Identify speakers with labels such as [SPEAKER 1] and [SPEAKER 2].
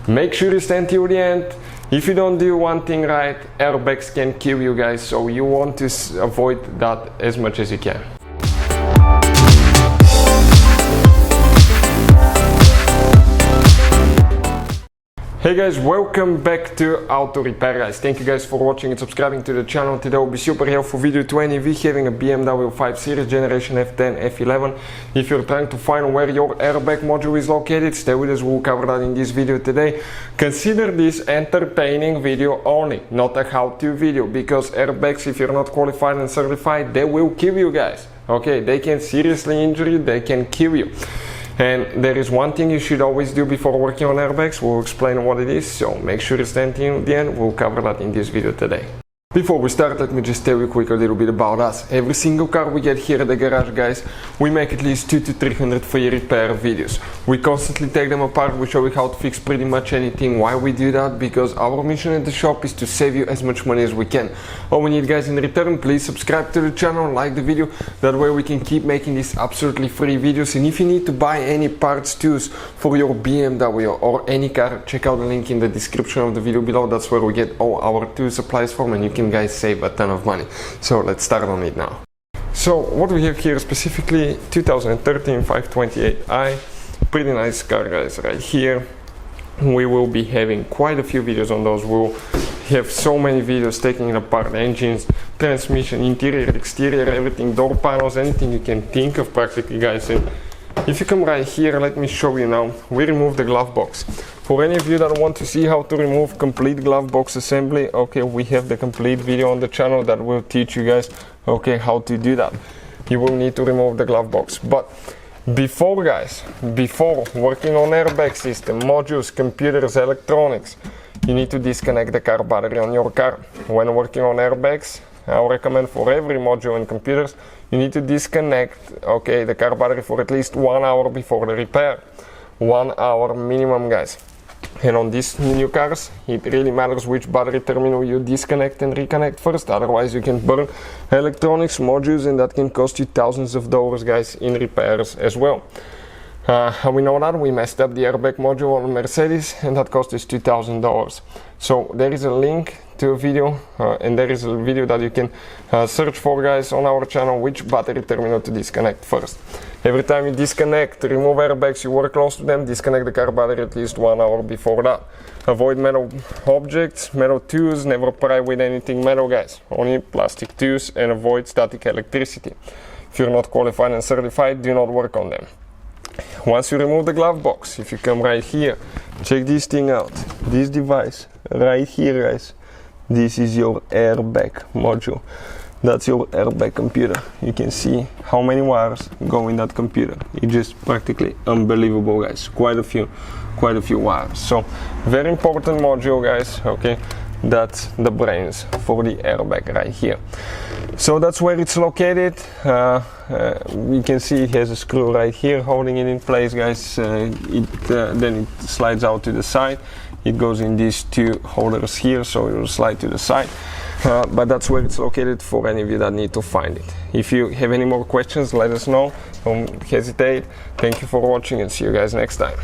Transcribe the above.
[SPEAKER 1] Make sure you stand till the end. If you don't do one thing right, airbags can kill you guys, so you want to avoid that as much as you can. Hey guys, welcome back to Auto Repair guys. Thank you guys for watching and subscribing to the channel. Today will be super helpful video to any of you having a BMW 5 Series Generation F10 F11. If you're trying to find where your airbag module is located, stay with us, we'll cover that in this video today. Consider this entertaining video only, not a how-to video, because airbags, if you're not qualified and certified, they will kill you guys. Okay, they can seriously injure you, they can kill you. And there is one thing you should always do before working on airbags. We'll explain what it is, so make sure you stand till the end. We'll cover that in this video today. Before we start, let me just tell you quick a little bit about us. Every single car we get here at the garage, guys, we make at least 200 to 300 free repair videos. We constantly take them apart, we show you how to fix pretty much anything. Why we do that? Because our mission at the shop is to save you as much money as we can. All we need, guys, in return, please subscribe to the channel, like the video. That way we can keep making these absolutely free videos. And if you need to buy any parts, tools for your BMW or any car, check out the link in the description of the video below. That's where we get all our tool supplies from, and you can guys save a ton of money. So let's start on it now. So what we have here specifically 2013 528i, pretty nice car guys right here. We will be having quite a few videos on those. We'll have so many videos taking apart engines, transmission, interior, exterior, everything, door panels, anything you can think of practically guys. And if you come right here, let me show you now. We remove the glove box. For any of you that want to see how to remove complete glove box assembly, okay, we have the complete video on the channel that will teach you guys, okay, how to do that. You will need to remove the glove box. But before guys, before working on airbag system, modules, computers, electronics, you need to disconnect the car battery on your car. When working on airbags, I recommend for every module and computers, you need to disconnect, okay, the car battery for at least 1 hour before the repair. 1 hour minimum guys. And on these new cars, it really matters which battery terminal you disconnect and reconnect first, otherwise you can burn electronics, modules, and that can cost you thousands of dollars guys in repairs as well. How we know that? We messed up the airbag module on Mercedes and that cost us $2,000. So there is a link to a video and there is a video that you can search for guys on our channel, which battery terminal to disconnect first. Every time you disconnect, remove airbags, you work close to them, disconnect the car battery at least 1 hour before that. Avoid metal objects, metal tools, never pry with anything metal guys, only plastic tools, and avoid static electricity. If you're not qualified and certified, do not work on them. Once you remove the glove box, if you come right here, check this thing out. This device right here guys, this is your airbag module. That's your airbag computer. You can see how many wires go in that computer. It's just practically unbelievable guys. Quite a few wires. So very important module guys, okay. That's the brains for the airbag right here. So that's where it's located. We can see it has a screw right here holding it in place guys. Then it slides out to the side. It goes in these two holders here, so it will slide to the side. But that's where it's located for any of you that need to find it. If you have any more questions, let us know. Don't hesitate. Thank you for watching and see you guys next time.